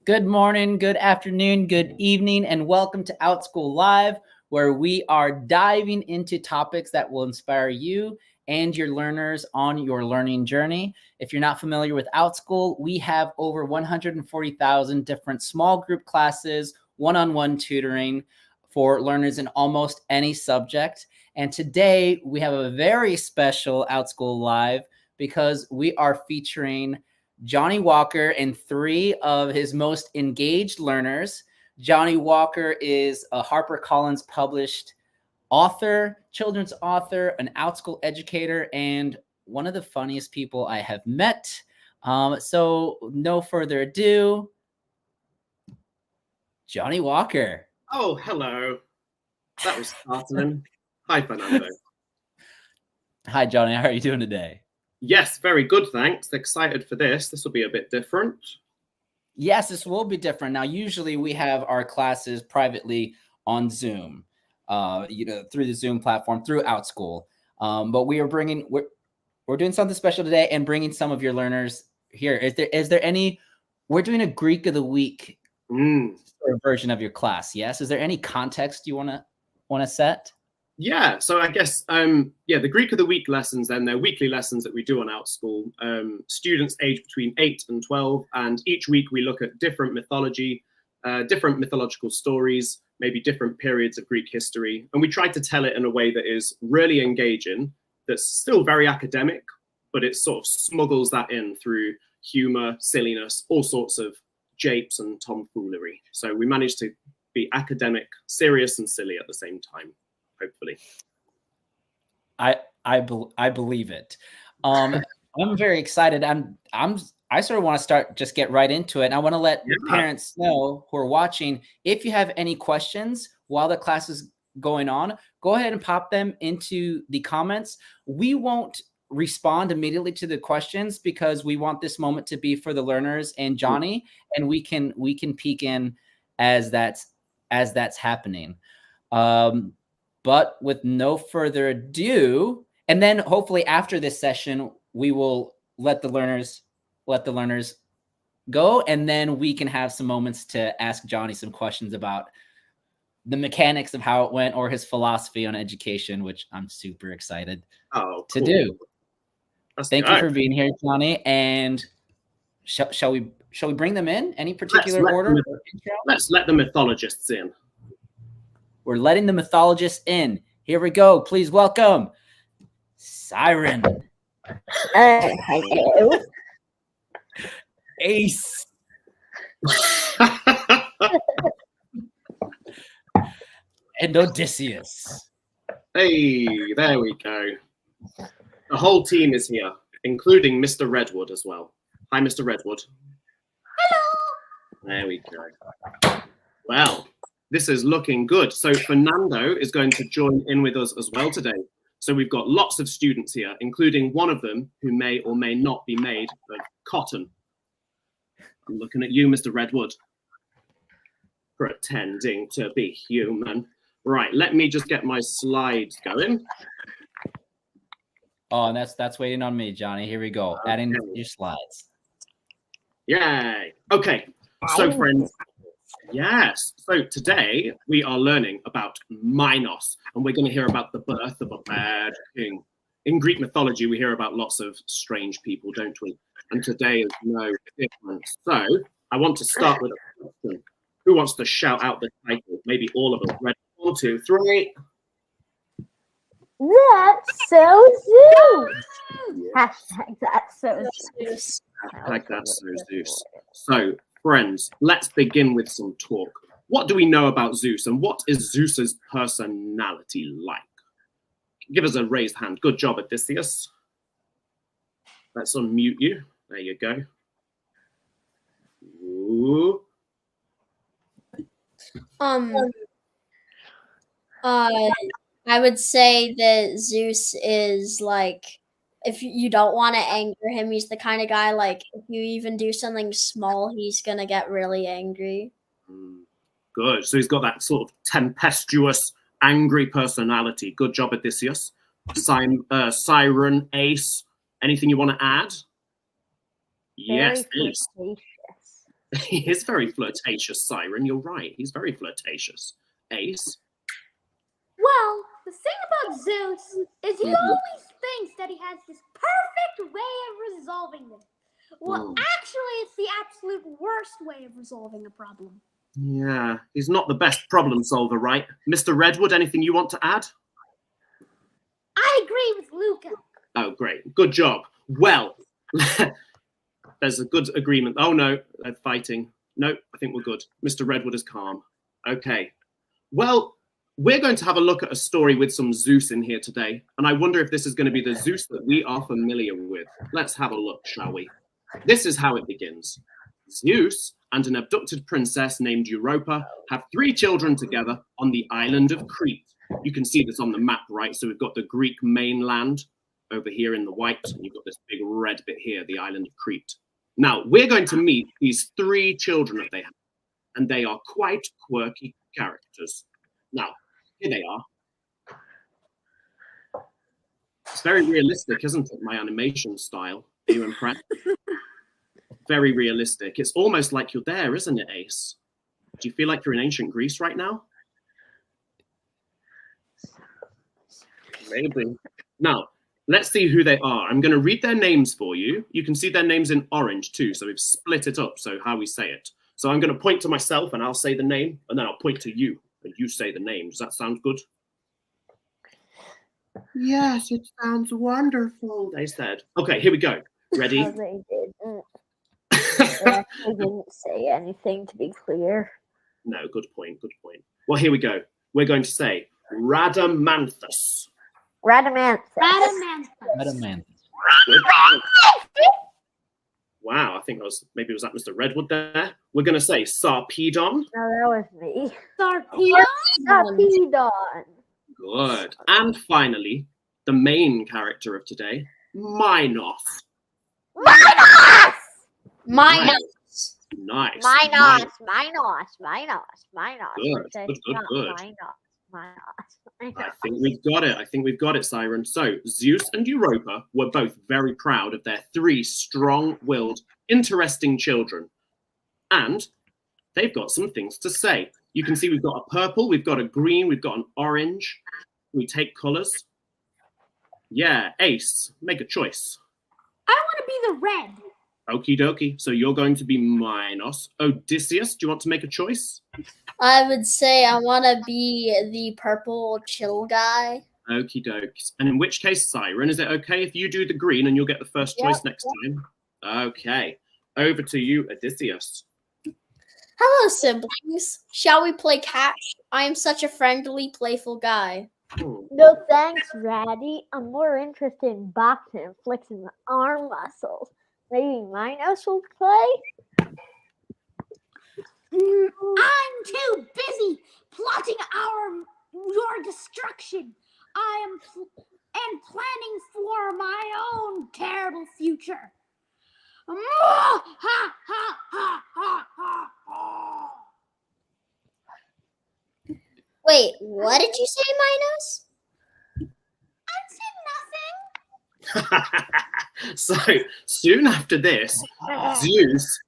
Good morning, good afternoon, good evening, and welcome to Outschool Live, where we are diving into topics that will inspire you and your learners on your learning journey. If you're not familiar with Outschool, we have over 140,000 different small group classes, one-on-one tutoring for learners in almost any subject. And today we have a very special Outschool Live because we are featuring Jonny Walker and three of his most engaged learners. Jonny Walker is a HarperCollins-published author, children's author, an Outschool educator, and one of the funniest people I have met. So no further ado, Jonny Walker. Oh, hello. That was startling. Hi, Fernando. Hi, Jonny. How are you doing today? Yes, very good, thanks. Excited for this. This will be a bit different. Yes, this will be different. Now, usually we have our classes privately on Zoom, through the Zoom platform, through Outschool. But we're doing something special today and bringing some of your learners here. Is there any? We're doing a Greek of the Week version of your class. Yes. Is there any context you want to set? Yeah, so I guess, the Greek of the Week lessons, then they're weekly lessons that we do on Outschool. Students aged between 8 and 12, and each week we look at different mythology, different mythological stories, maybe different periods of Greek history, and we try to tell it in a way that is really engaging, that's still very academic, but it sort of smuggles that in through humor, silliness, all sorts of japes and tomfoolery. So we manage to be academic, serious, and silly at the same time. Hopefully, I believe it. I'm very excited. I sort of want to get right into it. And I want to let parents know who are watching, if you have any questions while the class is going on, go ahead and pop them into the comments. We won't respond immediately to the questions because we want this moment to be for the learners and Jonny, and we can peek in as that's happening. But with no further ado, and then hopefully after this session, we will let the learners go, and then we can have some moments to ask Jonny some questions about the mechanics of how it went or his philosophy on education, which I'm super excited to do. Thank you for being here, Jonny. And shall we bring them in? Any particular order? Let's let the mythologists in. We're letting the mythologists in. Here we go. Please welcome Siren. Hello. Ace. And Odysseus. Hey, there we go. The whole team is here, including Mr. Redwood as well. Hi, Mr. Redwood. Hello. There we go. Well, this is looking good. So Fernando is going to join in with us as well today. So we've got lots of students here, including one of them who may or may not be made of cotton. I'm looking at you, Mr. Redwood. Pretending to be human. Right, let me just get my slides going. Oh, and that's waiting on me, Jonny. Here we go. Okay. Adding your slides. Yay. Okay, so friends, yes. So today we are learning about Minos, and we're going to hear about the birth of a bad king. In Greek mythology, we hear about lots of strange people, don't we? And today is no different. So I want to start with a question. Who wants to shout out the title? Maybe all of us. Ready? 1, 2, 3. That's so Zeus. Hashtag that's so Zeus. Hashtag that's so Zeus. So, friends, let's begin with some talk. What do we know about Zeus, and what is Zeus's personality like? Give us a raised hand. Good job, Odysseus. Let's unmute you. There you go. Ooh. I would say that Zeus is like, if you don't want to anger him, he's the kind of guy, like, if you even do something small, he's going to get really angry. Good. So he's got that sort of tempestuous, angry personality. Good job, Odysseus. Siren, Ace, anything you want to add? Yes, Ace. He is very flirtatious, Siren. You're right. He's very flirtatious. Ace? Well, the thing about Zeus is he always thinks that he has this perfect way of resolving this. Well, actually, it's the absolute worst way of resolving a problem. Yeah, he's not the best problem solver, right? Mr. Redwood, anything you want to add? I agree with Luca. Oh, great. Good job. Well, there's a good agreement. Oh, no, they're fighting. No, I think we're good. Mr. Redwood is calm. Okay. Well, we're going to have a look at a story with some Zeus in here today, and I wonder if this is going to be the Zeus that we are familiar with. Let's have a look, shall we? This is how it begins. Zeus and an abducted princess named Europa have 3 children together on the island of Crete. You can see this on the map, right? So we've got the Greek mainland over here in the white, and you've got this big red bit here, the island of Crete. Now, we're going to meet these 3 children that they have, and they are quite quirky characters. Now, here they are. It's very realistic, isn't it, my animation style? Are you impressed? Very realistic. It's almost like you're there, isn't it, Ace? Do you feel like you're in ancient Greece right now? Maybe. Now, let's see who they are. I'm going to read their names for you. You can see their names in orange too, so we've split it up, so how we say it. So I'm going to point to myself and I'll say the name, and then I'll point to you and you say the name. Does that sound good? Yes, it sounds wonderful, they said. Okay, here we go. Ready? No, they didn't. They actually didn't say anything, to be clear. No, good point, good point. Well, here we go. We're going to say Rhadamanthus. Rhadamanthus. Wow, I think maybe was that Mr. Redwood there? We're going to say Sarpedon. No, that was me. Sarpedon. Sarpedon. Good. And finally, the main character of today, Minos. Minos! Minos. Nice. Minos. Good. Minos. I think we've got it, Siren. So Zeus and Europa were both very proud of their 3 strong-willed, interesting children. And they've got some things to say. You can see we've got a purple, we've got a green, we've got an orange. We take colors. Yeah, Ace, make a choice. I want to be the red. Okie dokie. So you're going to be Minos. Odysseus, do you want to make a choice? I would say I want to be the purple chill guy. Okie dokes. And in which case, Siren, is it okay if you do the green and you'll get the first choice next time? Okay. Over to you, Odysseus. Hello, siblings. Shall we play catch? I am such a friendly, playful guy. No thanks, Ratty. I'm more interested in boxing and flexing the arm muscles. Maybe Minos will play? I'm too busy plotting your destruction. I am planning for my own terrible future. Wait, what did you say, Minos? So soon after this, Zeus,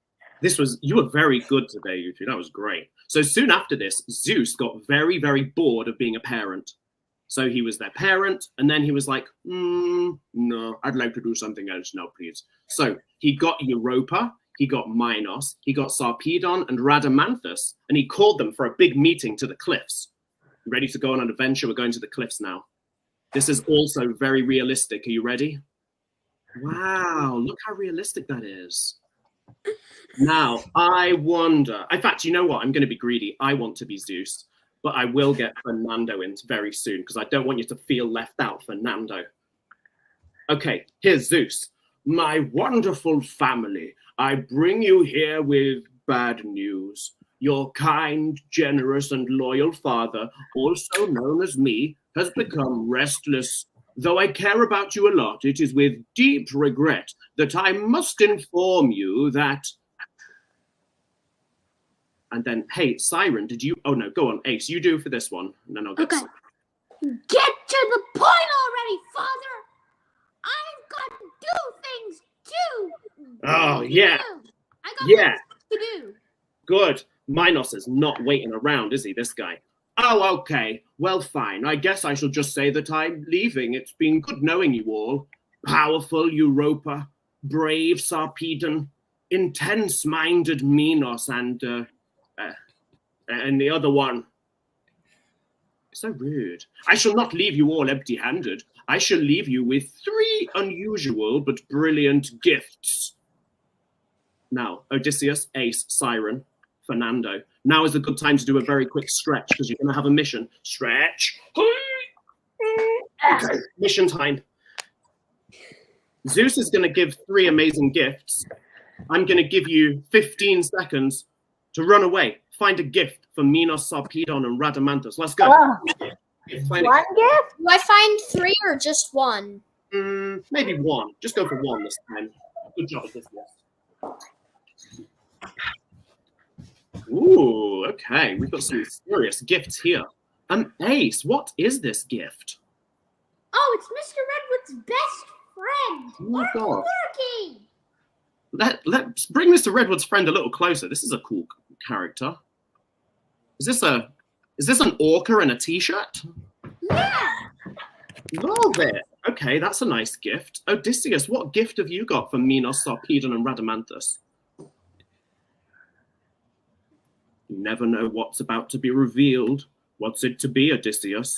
you were very good today, you two. That was great. So soon after this, Zeus got very, very bored of being a parent. So he was their parent, and then he was like, no, I'd like to do something else now, please. So he got Europa, he got Minos, he got Sarpedon and Rhadamanthus, and he called them for a big meeting to the cliffs. Ready to go on an adventure? We're going to the cliffs now. This is also very realistic. Are you ready? Wow, look how realistic that is. Now, I wonder. In fact, you know what? I'm going to be greedy. I want to be Zeus, but I will get Fernando in very soon because I don't want you to feel left out, Fernando. Okay, here's Zeus. My wonderful family, I bring you here with bad news. Your kind, generous, and loyal father, also known as me, has become restless. Though I care about you a lot, it is with deep regret that I must inform you that... And then, hey, Siren, did you... Oh, no, go on, Ace, you do for this one, and then I'll get... Okay. Get to the point already, Father! I've got to do things, too! Oh, yeah. I got Yeah. things to do. good. Minos is not waiting around, is he, this guy? Oh, okay. Well, fine. I guess I shall just say that I'm leaving. It's been good knowing you all. Powerful Europa, brave Sarpedon, intense-minded Minos, and the other one. So rude. I shall not leave you all empty-handed. I shall leave you with 3 unusual but brilliant gifts. Now, Odysseus, Ace, Siren, Fernando. Now is a good time to do a very quick stretch because you're going to have a mission. Stretch. Okay, mission time. Zeus is going to give 3 amazing gifts. I'm going to give you 15 seconds to run away. Find a gift for Minos, Sarpedon, and Rhadamanthus. Let's go. One gift? Do I find 3 or just 1? Maybe 1. Just go for 1 this time. Good job, Odysseus. Ooh, okay. We've got some serious gifts here. Ace, what is this gift? Oh, it's Mr. Redwood's best friend. Oh my God. Lurky. Let's bring Mr. Redwood's friend a little closer. This is a cool character. Is this an orca in a t-shirt? Yeah. Love it. Okay, that's a nice gift. Odysseus, what gift have you got for Minos, Sarpedon, and Rhadamanthus? You never know what's about to be revealed. What's it to be, Odysseus?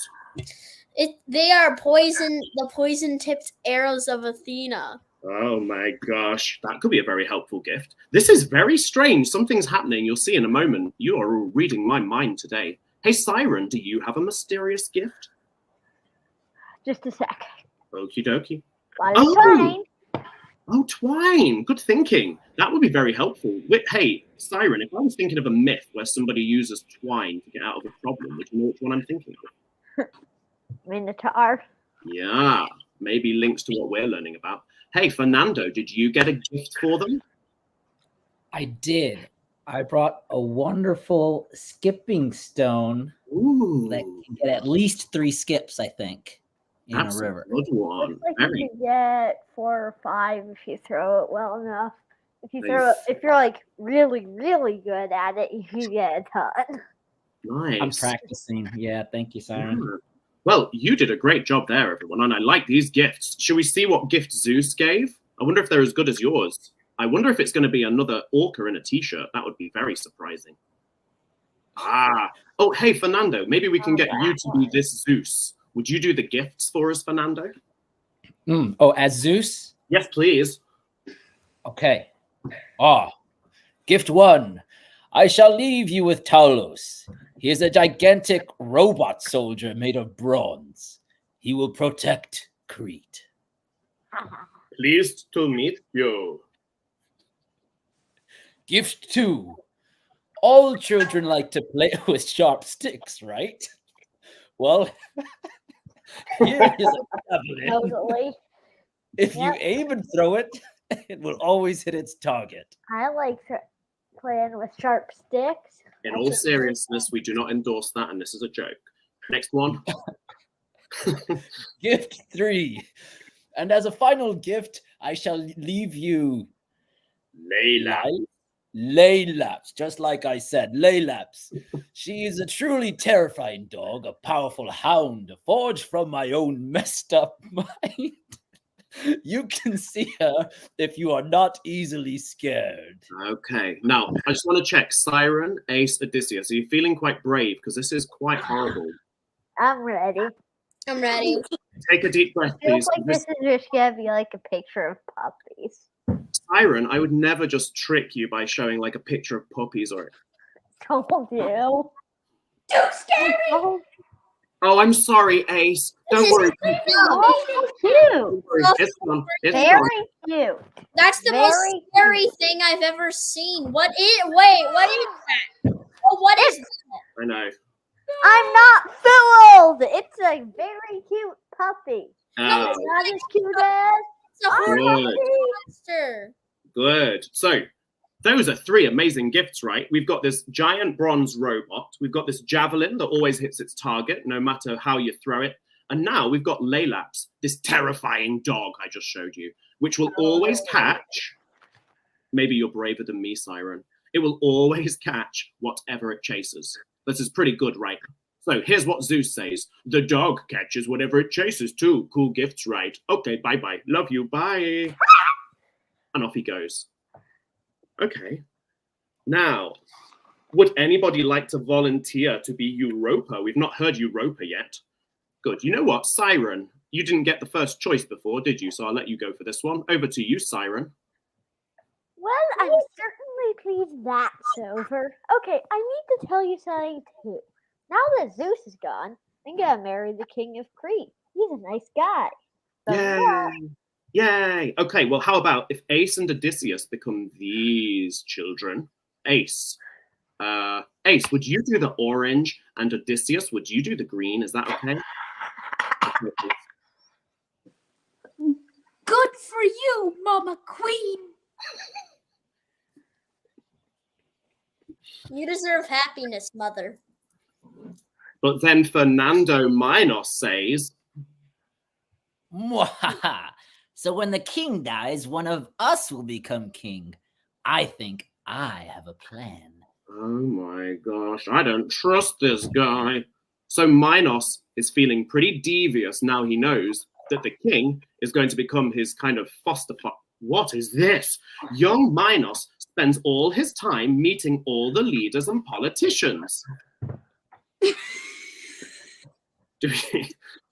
They are the poison-tipped arrows of Athena. Oh my gosh, that could be a very helpful gift. This is very strange. Something's happening. You'll see in a moment. You are reading my mind today. Hey, Siren, do you have a mysterious gift? Just a sec. Okie dokie. Twine. Oh, twine. Good thinking. That would be very helpful. Hey, Siren, if I was thinking of a myth where somebody uses twine to get out of a problem, would you know which one I'm thinking of? Minotaur. Yeah, maybe links to what we're learning about. Hey, Fernando, did you get a gift for them? I did. I brought a wonderful skipping stone that can get at least 3 skips, I think, in That's a river. A good one. Looks like you can get 4 or 5 if you throw it well enough. If you're like really, really good at it, you can get a ton. Nice. I'm practicing. Yeah, thank you, Siren. Yeah. Well, you did a great job there, everyone, and I like these gifts. Should we see what gift Zeus gave? I wonder if they're as good as yours. I wonder if it's going to be another orca in a t-shirt. That would be very surprising. Oh, hey, Fernando, maybe we can get you to be this Zeus. Would you do the gifts for us, Fernando? Oh, as Zeus? Yes, please. Okay. Gift 1. I shall leave you with Talos. He is a gigantic robot soldier made of bronze. He will protect Crete. Pleased to meet you. Gift 2. All children like to play with sharp sticks, right? Well, here is a javelin. Totally. If you aim and throw it, it will always hit its target. I like playing with sharp sticks. In all seriousness, we do not endorse that, and this is a joke. Next one. Gift 3. And as a final gift, I shall leave you Laylaps, just like I said, Laylaps. She is a truly terrifying dog, a powerful hound, forged from my own messed up mind. You can see her if you are not easily scared. Okay. Now, I just want to check. Siren, Ace, Odysseus. Are you feeling quite brave? Because this is quite horrible. I'm ready. I'm ready. Take a deep breath, Feels please. like this is just gonna be like a picture of puppies. Siren, I would never just trick you by showing like a picture of puppies or... Don't do. Too scary. Oh, I'm sorry, Ace. Don't worry. Oh, cute. It's fun. It's Very fun. cute. That's the Very most scary thing I've ever seen. What is that? Oh, what is that? I know. I'm not fooled. It's a very cute puppy. Oh, It's not as cute as It's a our horrible Good. monster. good. So, those are 3 amazing gifts, right? We've got this giant bronze robot. We've got this javelin that always hits its target, no matter how you throw it. And now we've got Laylaps, this terrifying dog I just showed you, which will always catch. Maybe you're braver than me, Siren. It will always catch whatever it chases. This is pretty good, right? So here's what Zeus says. The dog catches whatever it chases too. Cool gifts, right? Okay, bye-bye. Love you, bye. And off he goes. Okay. Now, would anybody like to volunteer to be Europa? We've not heard Europa yet. Good. You know what, Siren? You didn't get the first choice before, did you? So I'll let you go for this one. Over to you, Siren. Well, I'm certainly pleased that's over. Okay, I need to tell you something too. Now that Zeus is gone, I'm gonna marry the king of Crete. He's a nice guy. So, Yay! Yay! Okay, well, how about if Ace and Odysseus become these children? Ace. Ace, would you do the orange? And Odysseus, would you do the green? Is that okay? Good for you, Mama Queen. You deserve happiness, mother. But then Fernando Minos says, Mwahaha. So when the king dies, one of us will become king. I think I have a plan. oh my gosh, I don't trust this guy. So Minos is feeling pretty devious now he knows that the king is going to become his kind of foster father. What is this? Young Minos spends all his time meeting all the leaders and politicians. Do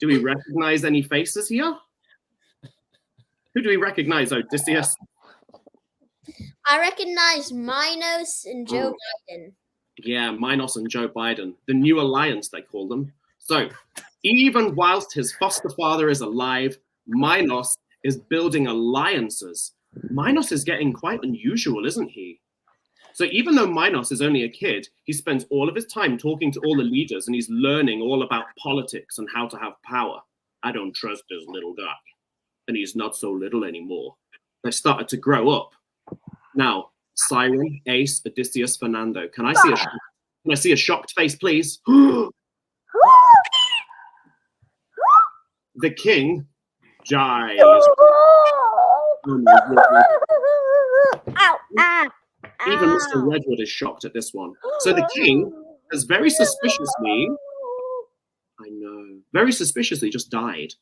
we recognize any faces here? Who do we recognize, Odysseus? I recognize Minos and Joe Biden. Yeah, Minos and Joe Biden. The new alliance, they call them. So, even whilst his foster father is alive, Minos is building alliances. Minos is getting quite unusual, isn't he? So even though Minos is only a kid, he spends all of his time talking to all the leaders and he's learning all about politics and how to have power. I don't trust this little guy. And he's not so little anymore. They started to grow up. Now, Siren, Ace, Odysseus, Fernando. Can I see a shocked face, please? The king dies. Oh my goodness. Ow, ow, Even ow. Mr. Redwood is shocked at this one. So the king has very suspiciously, I know, very suspiciously just died.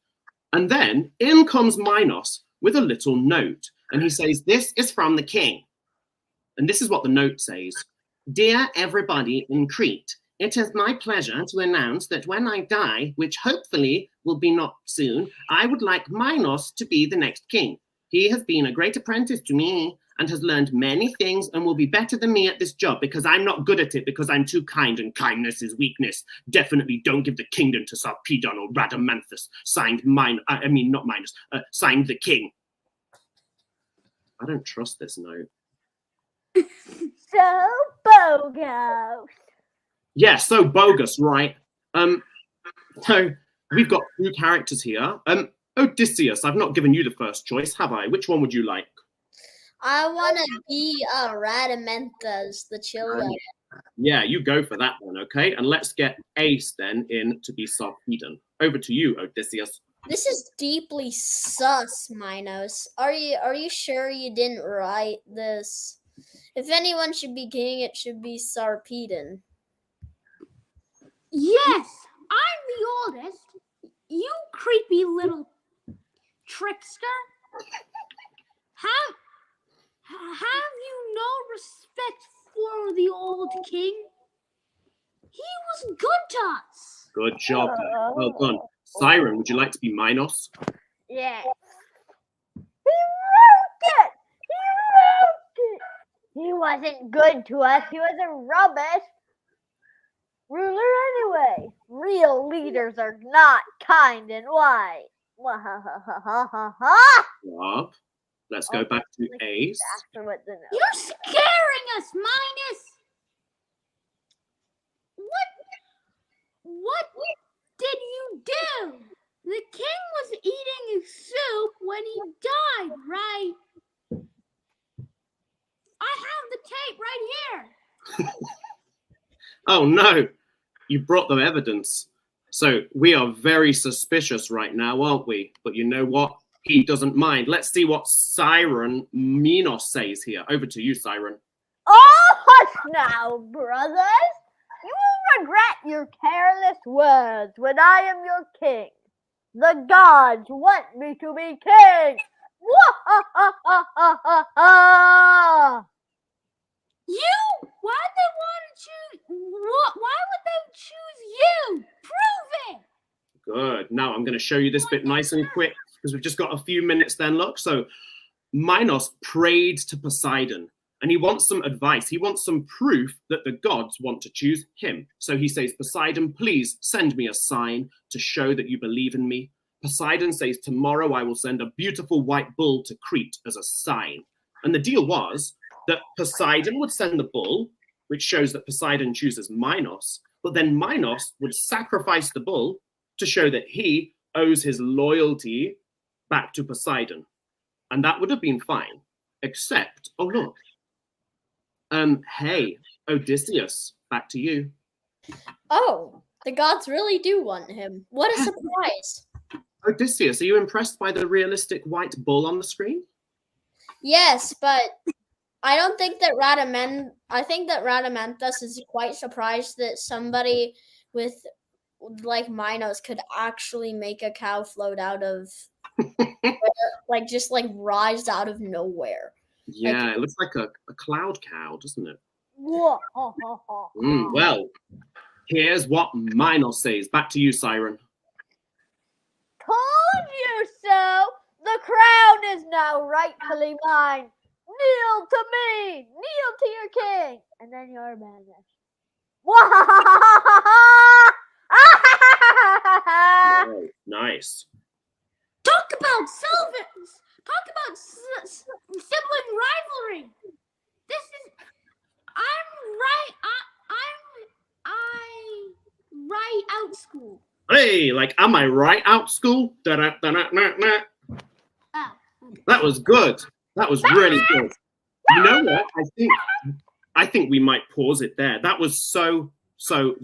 And then in comes Minos with a little note. And he says, this is from the king. And this is what the note says. Dear everybody in Crete, it is my pleasure to announce that when I die, which hopefully will be not soon, I would like Minos to be the next king. He has been a great apprentice to me and has learned many things and will be better than me at this job because I'm not good at it because I'm too kind and kindness is weakness. Definitely don't give the kingdom to Sarpedon or Rhadamanthus. Signed signed the king. I don't trust this note. So bogus. Yeah, so bogus, right? So we've got two characters here. Odysseus, I've not given you the first choice, have I? Which one would you like? I want to be Rhadamanthus, the children. Yeah, you go for that one, okay? And let's get Ace then in to be Sarpedon. Over to you, Odysseus. This is deeply sus, Minos. Are you sure you didn't write this? If anyone should be king, it should be Sarpedon. Yes, I'm the oldest. You creepy little trickster. Have you no respect for the old king? He was good to us. Good job. Well done. Siren, would you like to be Minos? Yeah. He wrote it. He wasn't good to us. He was a rubbish ruler anyway. Real leaders are not kind and wise. Rob, let's go back to Ace. You're scaring us, Minos. What did you do? The king was eating soup when he died, right? I have the tape right here. Oh no, you brought the evidence. So we are very suspicious right now, aren't we? But you know what? He doesn't mind. Let's see what Siren Minos says here. Over to you, Siren. Oh, hush now, brothers. You will regret your careless words when I am your king. The gods want me to be king. You? Why'd they want to choose? Why would they choose you? Prove it. Good. Now I'm going to show you this bit nice and quick because we've just got a few minutes then. Look, so Minos prayed to Poseidon and he wants some advice. He wants some proof that the gods want to choose him. So he says, Poseidon, please send me a sign to show that you believe in me. Poseidon says, tomorrow I will send a beautiful white bull to Crete as a sign. And the deal was that Poseidon would send the bull, which shows that Poseidon chooses Minos, but then Minos would sacrifice the bull to show that he owes his loyalty back to Poseidon. And that would have been fine, except, oh, look. Hey, Odysseus, back to you. Oh, the gods really do want him. What a surprise. Odysseus, are you impressed by the realistic white bull on the screen? Yes, but I don't think that I think that Rhadamanthus is quite surprised that somebody with like Minos could actually make a cow float out of like just like rise out of nowhere. Yeah, Like, it looks like a cloud cow, doesn't it? Well, here's what Minos says. Back to you, Siren. Told you so. The crown is now rightfully mine. Kneel to me. Kneel to your king. And then you're banished. Nice. Talk about Sylvans. Talk about sibling rivalry. This is. I'm right. I right Outschool. Hey, like, am I right, Outschool? Da-da-da-da-da-da. Oh. That was good. That was really good. You know what? I think we might pause it there. That was so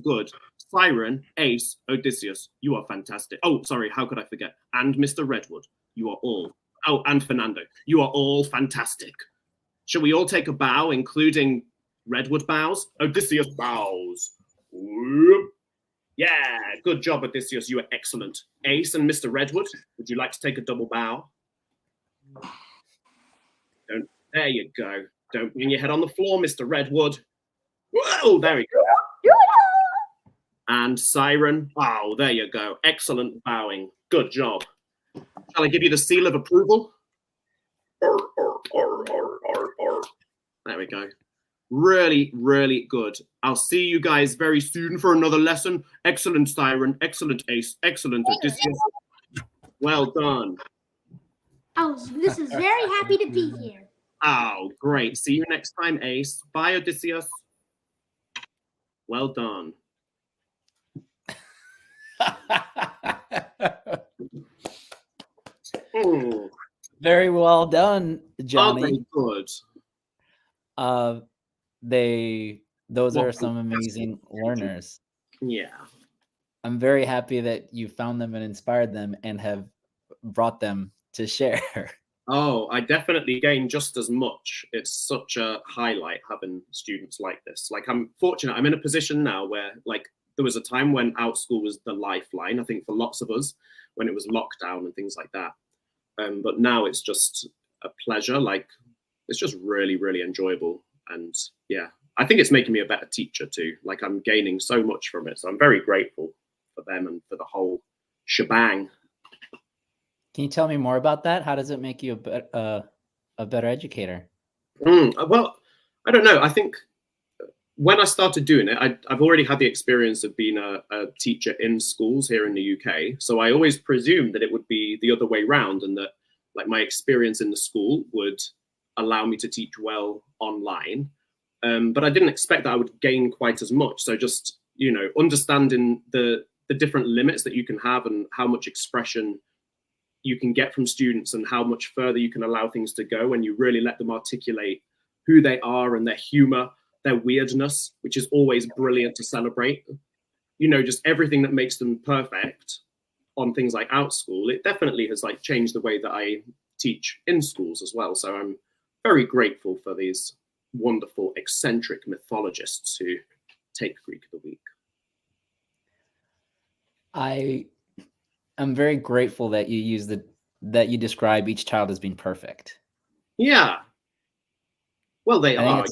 good. Siren, Ace, Odysseus, you are fantastic. Oh, sorry, how could I forget? And Mr. Redwood, you are all. Oh, and Fernando, you are all fantastic. Shall we all take a bow, including Redwood bows? Odysseus bows. Whoop. Yeah, good job, Odysseus. You are excellent. Ace and Mr. Redwood, would you like to take a double bow? There you go. Don't bang your head on the floor, Mr. Redwood. Whoa, there we go. And Siren, oh, there you go. Excellent bowing. Good job. Shall I give you the seal of approval? There we go. Really, really good. I'll see you guys very soon for another lesson. Excellent, Siren. Excellent, Ace. Excellent, Odysseus. Well done. This is very happy to be here. Oh, great. See you next time, Ace. Bye, Odysseus. Well done. Very well done, Johnny. Oh, good. Those are some amazing learners. Yeah. I'm very happy that you found them and inspired them and have brought them to share. Oh, I definitely gain just as much. It's such a highlight having students like this. Like, I'm fortunate. I'm in a position now where, like, there was a time when Outschool was the lifeline, I think, for lots of us, when it was lockdown and things like that. But now it's just a pleasure. Like, it's just really, really enjoyable. And yeah, I think it's making me a better teacher too. Like, I'm gaining so much from it. So I'm very grateful for them and for the whole shebang. Can you tell me more about that? How does it make you a better educator? Well, I don't know. I think when I started doing it, I've already had the experience of being a teacher in schools here in the UK. So I always presumed that it would be the other way around, and that, like, my experience in the school would allow me to teach well online. But I didn't expect that I would gain quite as much. So just, you know, understanding the different limits that you can have and how much expression you can get from students and how much further you can allow things to go when you really let them articulate who they are and their humor, their weirdness, which is always brilliant to celebrate. You know, just everything that makes them perfect on things like Outschool. It definitely has, like, changed the way that I teach in schools as well. So I'm very grateful for these wonderful, eccentric mythologists who take Greek of the Week. I'm very grateful that you use that you describe each child as being perfect. Yeah. Well, they are.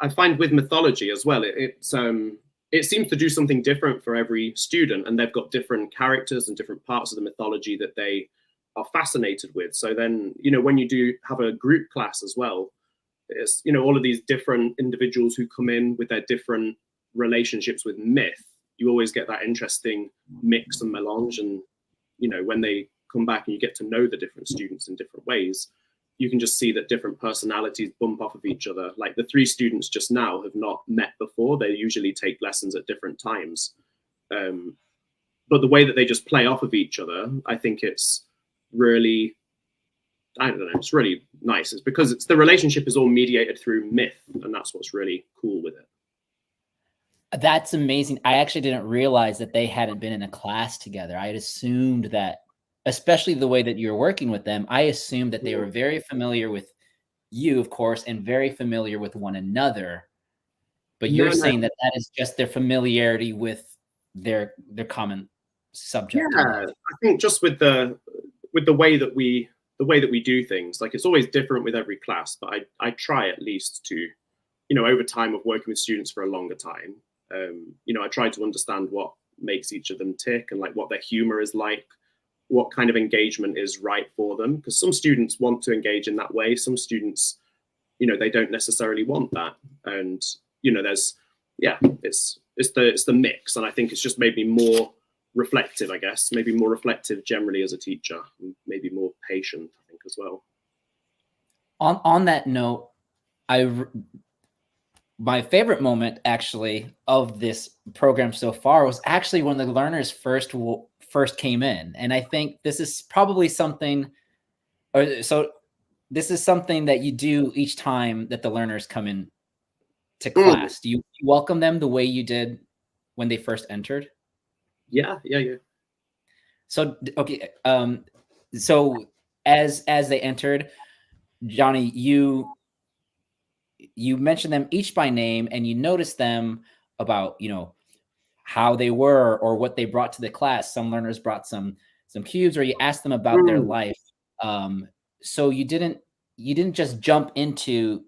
I find with mythology as well, it seems to do something different for every student, and they've got different characters and different parts of the mythology that they are fascinated with. So then, when you do have a group class as well, it's, all of these different individuals who come in with their different relationships with myth. You always get that interesting mix and melange. And, when they come back and you get to know the different students in different ways, you can just see that different personalities bump off of each other. Like the 3 students just now have not met before. They usually take lessons at different times. But the way that they just play off of each other, I think it's really, I don't know, it's really nice. It's because the relationship is all mediated through myth, and that's what's really cool with it. That's amazing. I actually didn't realize that they hadn't been in a class together. I had assumed that, especially the way that you're working with them, I assumed that they were very familiar with you, of course, and very familiar with one another. But you're saying that is just their familiarity with their common subject. Yeah, I think just with the way that we do things, like it's always different with every class, but I try at least to, over time of working with students for a longer time, I try to understand what makes each of them tick and like what their humor is like, what kind of engagement is right for them. Because some students want to engage in that way. Some students, they don't necessarily want that. And, it's the mix. And I think it's just made me more reflective, I guess, maybe more reflective generally as a teacher, and maybe more patient, I think, as well. On that note, my favorite moment actually of this program so far was actually when the learners first came in. And I think this is probably something, this is something that you do each time that the learners come in to class. Do you welcome them the way you did when they first entered? Yeah. So, okay. So as they entered, Jonny, you mentioned them each by name, and you noticed them about, how they were or what they brought to the class. Some learners brought some cubes, or you asked them about their life. So you didn't just jump into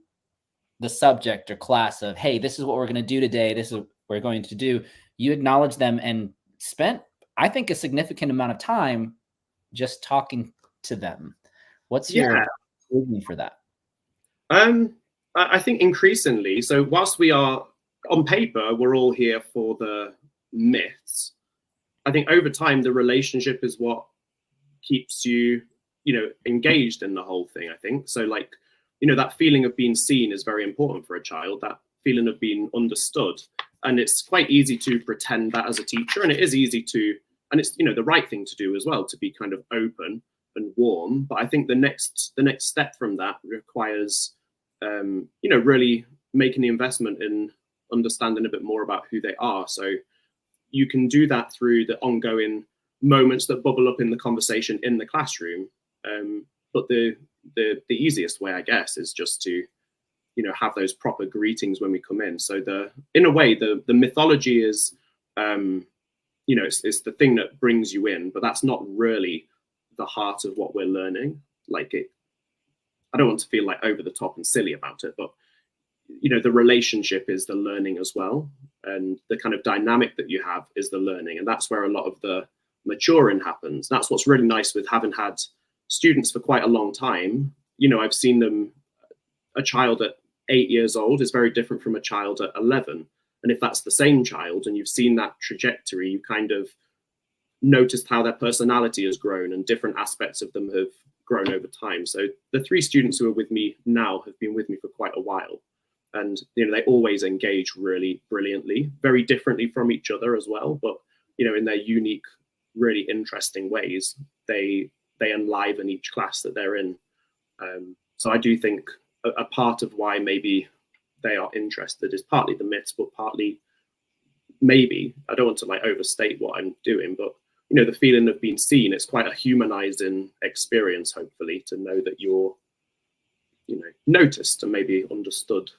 the subject or class of, hey, this is what we're going to do today. This is what we're going to do. You acknowledged them and spent, I think, a significant amount of time just talking to them. What's your reason for that? I think increasingly, so whilst we are on paper, we're all here for the myths, I think over time, the relationship is what keeps you, engaged in the whole thing, I think. So like, that feeling of being seen is very important for a child, that feeling of being understood. And it's quite easy to pretend that as a teacher, and it is easy to, and it's, the right thing to do as well, to be kind of open and warm. But I think the next step from that requires, really making the investment in understanding a bit more about who they are. So you can do that through the ongoing moments that bubble up in the conversation in the classroom. But the easiest way, I guess, is just to, have those proper greetings when we come in. So in a way, the mythology is, it's the thing that brings you in, but that's not really the heart of what we're learning. Like I don't want to feel like over the top and silly about it, but the relationship is the learning as well, and the kind of dynamic that you have is the learning, and that's where a lot of the maturing happens. That's what's really nice with having had students for quite a long time. I've seen them. A child at 8 years old is very different from a child at 11, and if that's the same child and you've seen that trajectory, you kind of noticed how their personality has grown and different aspects of them have grown over time. So the 3 students who are with me now have been with me for quite a while, and they always engage really brilliantly, very differently from each other as well, but in their unique, really interesting ways, they enliven each class that they're in. So I do think a part of why maybe they are interested is partly the myths, but partly maybe, I don't want to like overstate what I'm doing, but the feeling of being seen, it's quite a humanizing experience, hopefully, to know that you're noticed and maybe understood.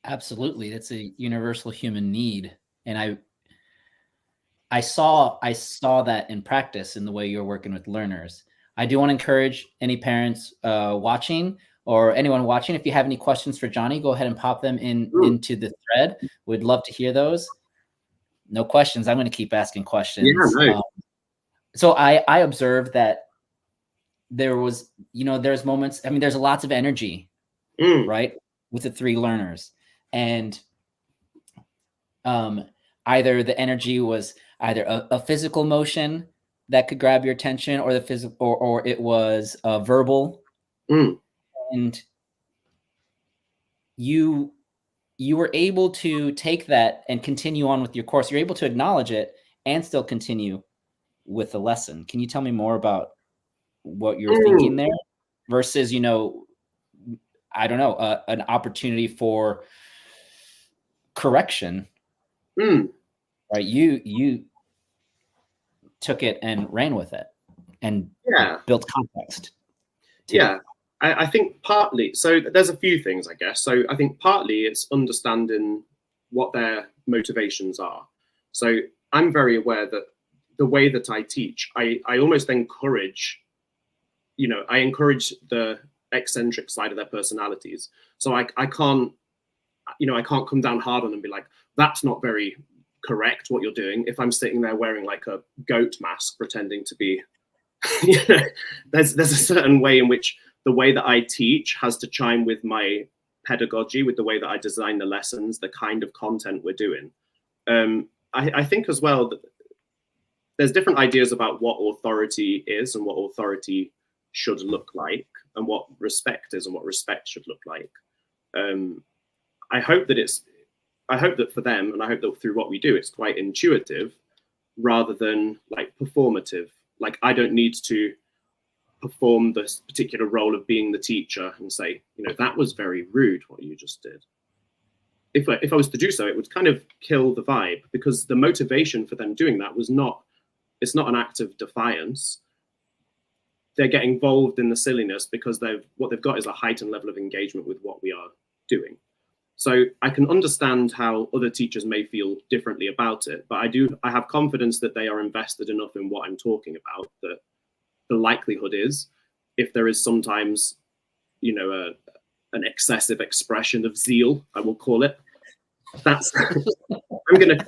Absolutely. That's a universal human need. And I saw that in practice in the way you're working with learners. I do want to encourage any parents watching or anyone watching, if you have any questions for Jonny, go ahead and pop them into the thread. We'd love to hear those. No questions. I'm going to keep asking questions. Yeah, no. So I observed that there was, there's moments, I mean, there's lots of energy, right, with the 3 learners. And either the energy was either a physical motion that could grab your attention, or the physical, or it was verbal. And you were able to take that and continue on with your course. You're able to acknowledge it and still continue with the lesson. Can you tell me more about what you're thinking there versus, I don't know, an opportunity for correction, right? You took it and ran with it and built context. I think partly, so there's a few things, I guess. So I think partly it's understanding what their motivations are. So I'm very aware that the way that I teach, I almost encourage, I encourage the eccentric side of their personalities. So I can't come down hard on them and be like, that's not very correct what you're doing. If I'm sitting there wearing like a goat mask, pretending to be, there's a certain way in which the way that I teach has to chime with my pedagogy, with the way that I design the lessons, the kind of content we're doing. I think as well that there's different ideas about what authority is and what authority should look like, and what respect is and what respect should look like. I hope that for them, and I hope that through what we do, it's quite intuitive rather than like performative. Like, I don't need to perform this particular role of being the teacher and say, that was very rude what you just did. If I was to do so, it would kind of kill the vibe, because the motivation for them doing that it's not an act of defiance. They get involved in the silliness because what they've got is a heightened level of engagement with what we are doing. So I can understand how other teachers may feel differently about it, but I have confidence that they are invested enough in what I'm talking about that the likelihood is, if there is sometimes, an excessive expression of zeal, I will call it, that's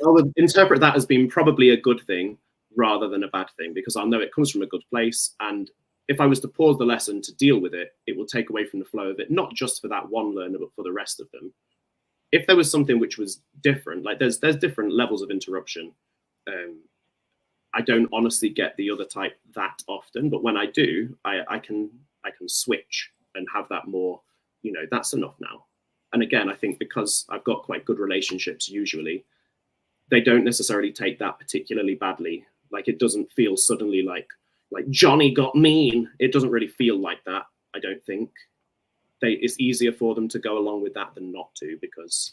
I'll interpret that as being probably a good thing rather than a bad thing, because I'll know it comes from a good place. And if I was to pause the lesson to deal with it, it will take away from the flow of it, not just for that one learner, but for the rest of them. If there was something which was different, like there's different levels of interruption. I don't honestly get the other type that often, but when I do, I can switch and have that more, that's enough now. And again, I think because I've got quite good relationships usually, they don't necessarily take that particularly badly. Like, it doesn't feel suddenly like Jonny got mean. It doesn't really feel like that, I don't think. It's easier for them to go along with that than not to, because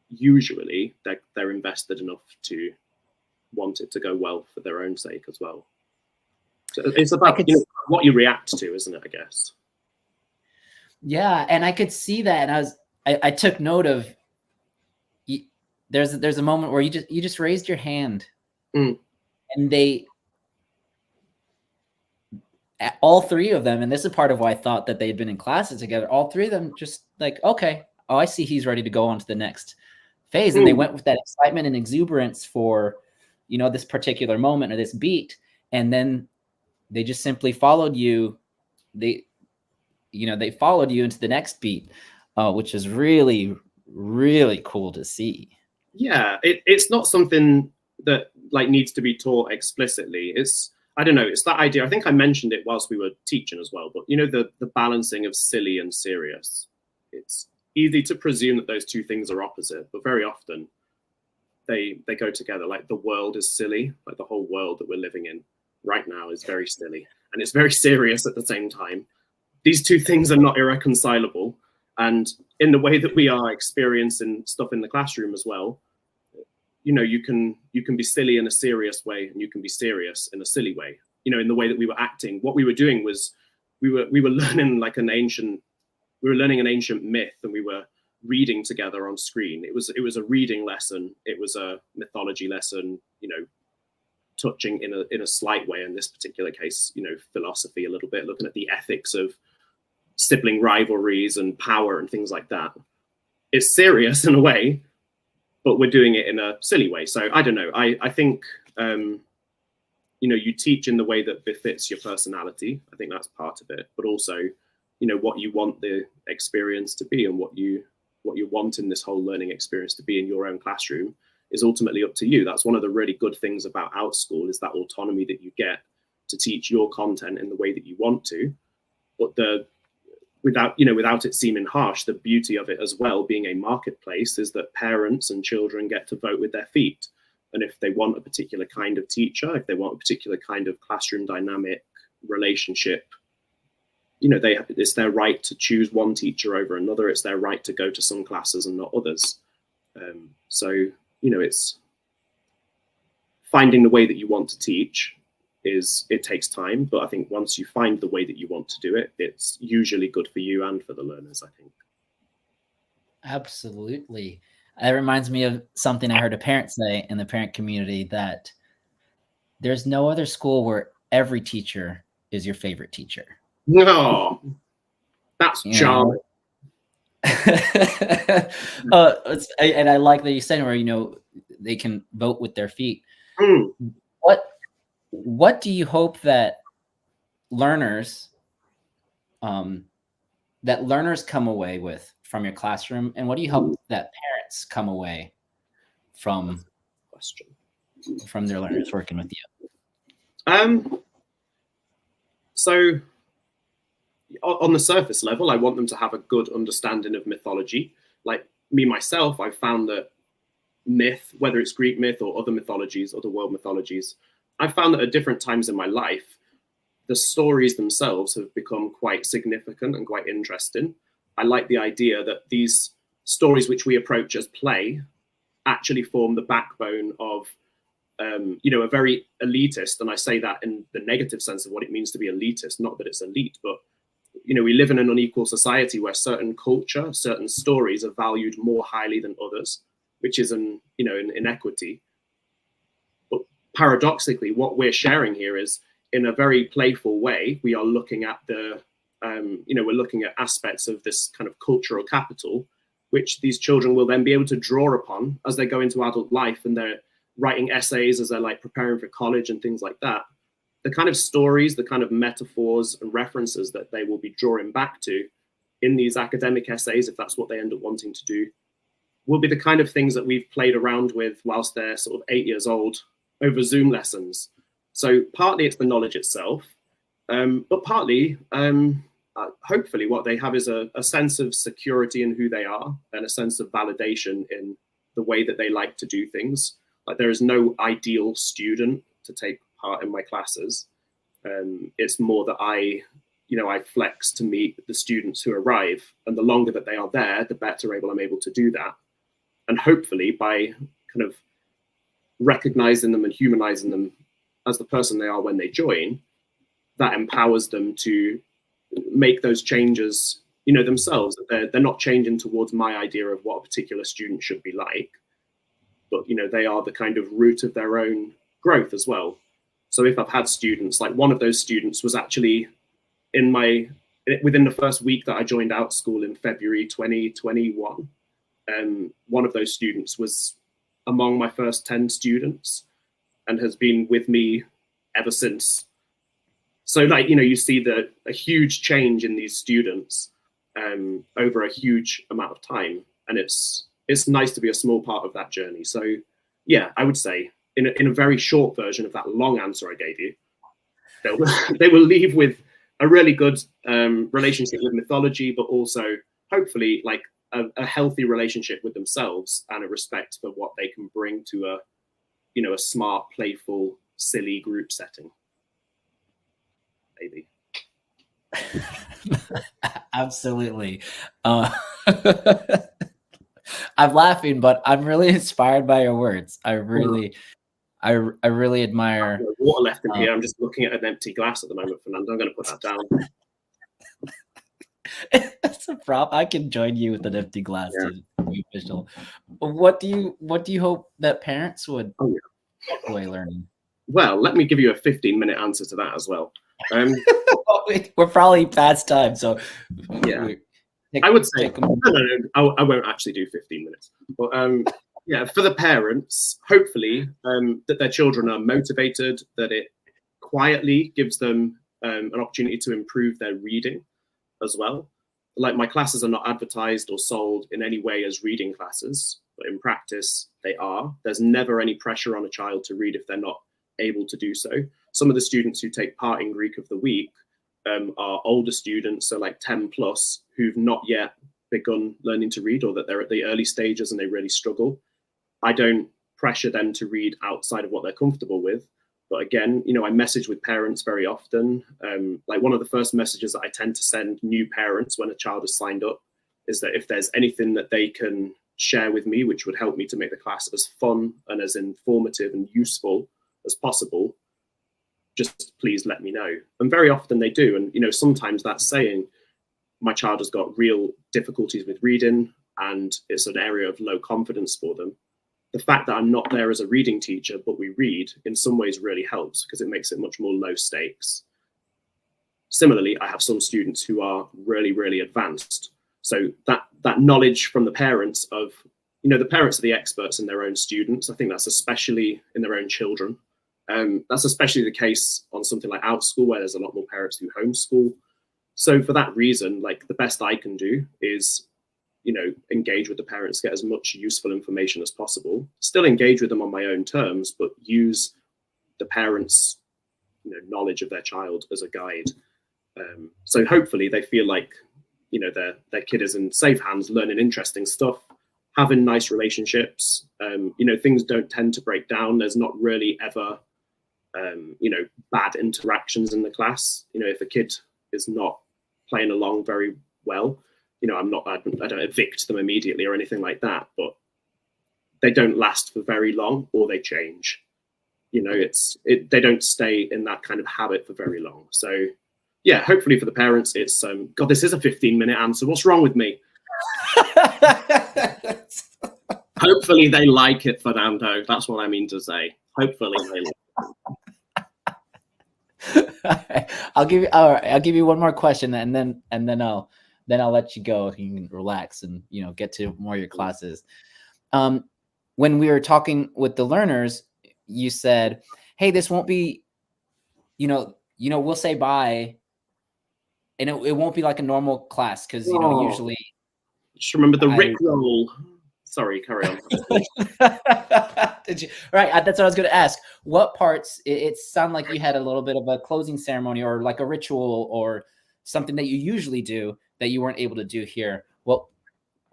usually they're invested enough to want it to go well for their own sake as well. So it's about what you react to, isn't it, I guess? Yeah, and I could see that, and I took note of. There's a moment where you just raised your hand, and all 3 of them, and this is part of why I thought that they had been in classes together. All 3 of them just like, okay, I see he's ready to go on to the next phase, and they went with that excitement and exuberance for, this particular moment or this beat, and then they just simply followed you. They followed you into the next beat, which is really, really cool to see. Yeah, it's not something that needs to be taught explicitly. I don't know, it's that idea. I think I mentioned it whilst we were teaching as well, but the balancing of silly and serious. It's easy to presume that those two things are opposite, but very often they go together. Like, the world is silly, like the whole world that we're living in right now is very silly, and it's very serious at the same time. These two things are not irreconcilable. And in the way that we are experiencing stuff in the classroom as well, you can be silly in a serious way, and you can be serious in a silly way. In the way that we were acting, what we were doing was we were learning like an ancient myth, and we were reading together on screen. It was a reading lesson. It was a mythology lesson, you know, touching in a slight way, in this particular case, you know, philosophy a little bit, looking at the ethics of sibling rivalries and power and things like that. It's serious in a way, but we're doing it in a silly way. So I don't know. I think, you know, you teach in the way that befits your personality. I think that's part of it, but also, you know, what you want the experience to be and what you want in this whole learning experience to be in your own classroom is ultimately up to you. That's one of the really good things about Outschool, is that autonomy that you get to teach your content in the way that you want to. But without it seeming harsh, the beauty of it as well, being a marketplace, is that parents and children get to vote with their feet. And if they want a particular kind of teacher, if they want a particular kind of classroom dynamic relationship, you know, it's their right to choose one teacher over another. It's their right to go to some classes and not others. So, you know, it's finding the way that you want to teach. It takes time, but I think once you find the way that you want to do it, it's usually good for you and for the learners, I think. Absolutely. That reminds me of something I heard a parent say in the parent community, that there's no other school where every teacher is your favorite teacher. No, that's charming. And I like that you said where, you know, they can vote with their feet. What do you hope that learners come away with from your classroom, and what do you hope that parents come away from their learners working with you? So on the surface level, I want them to have a good understanding of mythology. Like me, myself, I've found that myth, whether it's Greek myth or other mythologies, other world mythologies, I've found that at different times in my life, the stories themselves have become quite significant and quite interesting. I like the idea that these stories which we approach as play actually form the backbone of, you know, a very elitist, and I say that in the negative sense of what it means to be elitist, not that it's elite, but, you know, we live in an unequal society where certain culture, certain stories are valued more highly than others, which is an inequity. But paradoxically, what we're sharing here is, in a very playful way, we are looking at we're looking at aspects of this kind of cultural capital, which these children will then be able to draw upon as they go into adult life, and they're writing essays as they're like preparing for college and things like that. The kind of stories, the kind of metaphors and references that they will be drawing back to in these academic essays, if that's what they end up wanting to do, will be the kind of things that we've played around with whilst they're sort of 8 years old over Zoom lessons. So partly it's the knowledge itself, but partly, hopefully what they have is a sense of security in who they are, and a sense of validation in the way that they like to do things. Like, there is no ideal student to take part in my classes. It's more that I flex to meet the students who arrive, and the longer that they are there, the better I'm able to do that. And hopefully by kind of recognizing them and humanizing them as the person they are when they join, that empowers them to make those changes, you know, themselves. They're not changing towards my idea of what a particular student should be like, but, you know, they are the kind of root of their own growth as well. So if I've had students, like one of those students was actually within the first week that I joined Outschool in February 2021, one of those students was among my first 10 students and has been with me ever since. So, like, you know, you see a huge change in these students over a huge amount of time, and it's nice to be a small part of that journey. So yeah, I would say in a very short version of that long answer I gave you, they will leave with a really good relationship with mythology, but also hopefully like a healthy relationship with themselves and a respect for what they can bring to a smart, playful, silly group setting. Maybe. Absolutely. I'm laughing, but I'm really inspired by your words. I really admire. Water left in here. I'm just looking at an empty glass at the moment, Fernando. I'm going to put that down. That's a problem. I can join you with an empty glass Yeah. to be official. What do you hope that parents would Oh, take away learning? Well, let me give you a 15-minute answer to that as well. We're probably past time, so Yeah. I would say no, I won't actually do 15 minutes. But yeah, for the parents, hopefully that their children are motivated, that it quietly gives them an opportunity to improve their reading as well. Like, my classes are not advertised or sold in any way as reading classes, but in practice they are. There's never any pressure on a child to read if they're not able to do so. Some of the students who take part in Greek of the Week are older students, so like 10 plus, who've not yet begun learning to read, or that they're at the early stages and they really struggle. I don't pressure them to read outside of what they're comfortable with. But again, I message with parents very often. Like, one of the first messages that I tend to send new parents when a child has signed up is that if there's anything that they can share with me, which would help me to make the class as fun and as informative and useful as possible, just please let me know. And very often they do. And, sometimes that's saying, my child has got real difficulties with reading and it's an area of low confidence for them. The fact that I'm not there as a reading teacher, but we read, in some ways really helps, because it makes it much more low stakes. Similarly, I have some students who are really, really advanced. So that knowledge from the parents of, the parents are the experts in their own students. I think that's especially in their own children. That's especially the case on something like Outschool, where there's a lot more parents who homeschool. So for that reason, like, the best I can do is, engage with the parents, get as much useful information as possible, still engage with them on my own terms, but use the parents' knowledge of their child as a guide. So hopefully they feel like, their kid is in safe hands, learning interesting stuff, having nice relationships. Things don't tend to break down. There's not really ever, bad interactions in the class. If a kid is not playing along very well, I don't evict them immediately or anything like that, but they don't last for very long, or they change. They don't stay in that kind of habit for very long. So yeah, hopefully for the parents, it's God, this is a 15-minute answer. What's wrong with me? Hopefully they like it, Fernando. That's what I mean to say. Hopefully they like it. I'll give you one more question, and then I'll let you go. You can relax and get to more of your classes. When we were talking with the learners, you said, "Hey, this won't be, we'll say bye, and it won't be like a normal class, because usually." Just remember the Rickroll. Sorry, carry on. Did you? Right, that's what I was going to ask. What parts? It sounded like you had a little bit of a closing ceremony, or like a ritual, or something that you usually do that you weren't able to do here. What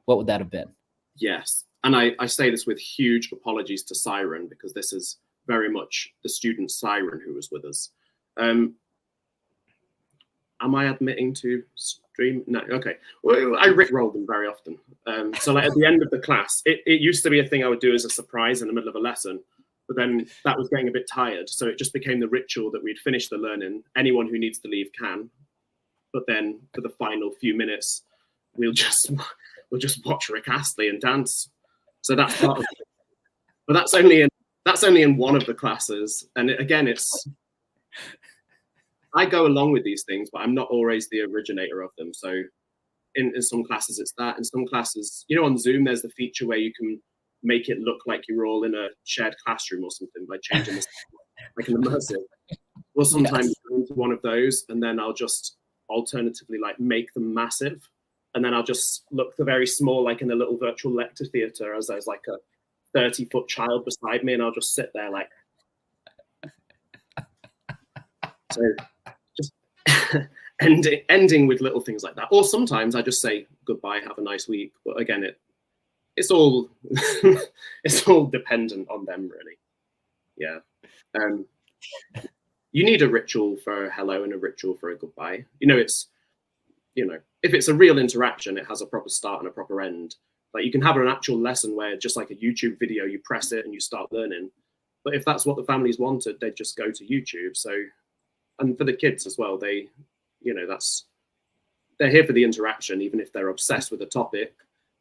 would that have been? Yes, and I say this with huge apologies to Siren, because this is very much the student Siren who was with us. Am I admitting to stream? No, okay. Well, I rickroll them very often. So like, at the end of the class, it used to be a thing I would do as a surprise in the middle of a lesson, but then that was getting a bit tired. So it just became the ritual that we'd finish the learning. Anyone who needs to leave can, but then for the final few minutes, we'll just watch Rick Astley and dance. So that's part of it. But that's only in one of the classes. And again, I go along with these things, but I'm not always the originator of them. So in some classes it's that. In some classes, on Zoom, there's the feature where you can make it look like you're all in a shared classroom or something by changing this, like an immersive. Well, sometimes go into one of those, and then I'll just alternatively like make them massive, and then I'll just look very small, like in a little virtual lecture theatre, as there's like a 30-foot child beside me, and I'll just sit there like. So just ending with little things like that. Or sometimes I just say goodbye, have a nice week. But again, it's all it's all dependent on them, really. Yeah. You need a ritual for a hello and a ritual for a goodbye. If it's a real interaction, it has a proper start and a proper end. Like, you can have an actual lesson where, just like a YouTube video, you press it and you start learning. But if that's what the families wanted, they'd just go to YouTube. So, and for the kids as well, they're here for the interaction, even if they're obsessed with a topic.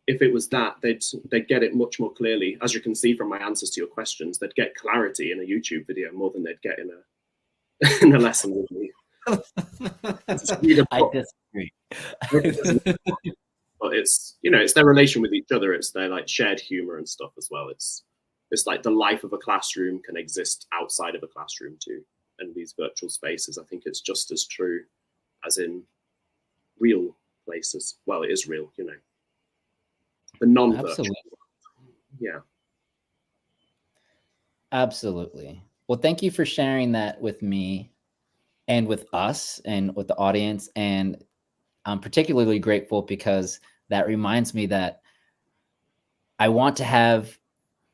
If it was that, they'd get it much more clearly. As you can see from my answers to your questions, they'd get clarity in a YouTube video more than they'd get in a lesson with me. I disagree. But it's, you know, it's their relation with each other. It's their like shared humor and stuff as well. It's like the life of a classroom can exist outside of a classroom too. And these virtual spaces, I think it's just as true as in real places. Well, it is real, you know. The non-virtual. Absolutely. Yeah. Absolutely. Well, thank you for sharing that with me and with us and with the audience. And I'm particularly grateful because that reminds me that I want to have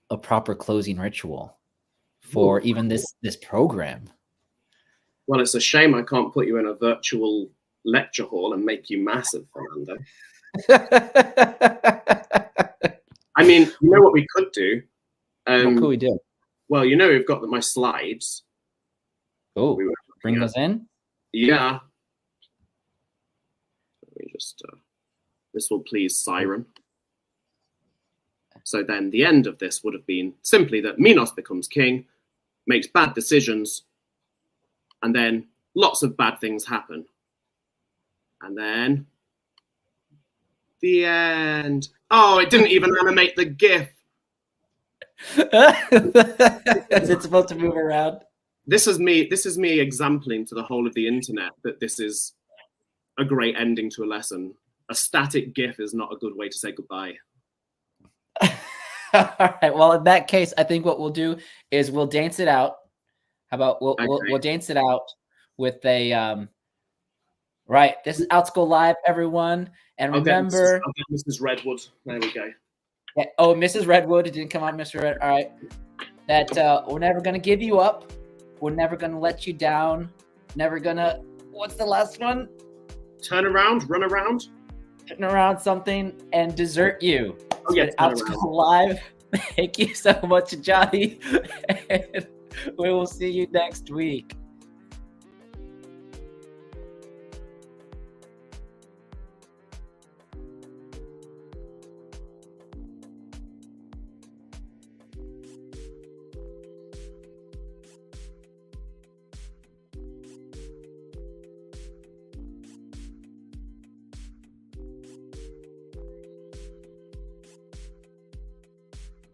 a proper closing ritual for even this program. Well, it's a shame I can't put you in a virtual lecture hall and make you massive, Fernando. I mean, you know what we could do? What could we do? Well, you know, we've got my slides. Oh, bring those in? Yeah. Let me just, this will please Siren. So then the end of this would have been simply that Minos becomes king, makes bad decisions, and then lots of bad things happen. And then the end. Oh, it didn't even animate the GIF. Is it supposed to move around? This is me exempling to the whole of the internet that this is a great ending to a lesson. A static GIF is not a good way to say goodbye. All right. Well, in that case, I think what we'll do is we'll dance it out. How about we'll dance it out with a right. This is Outschool Live, everyone, and remember. I'll get Mrs. Redwood. There we go. Yeah, oh, Mrs. Redwood. It didn't come out, Mr. Red. All right. That we're never gonna give you up. We're never gonna let you down. Never gonna. What's the last one? Turn around, run around. Turn around something and desert you. Oh, yeah, Outschool Live. Thank you so much, Jonny. And we will see you next week.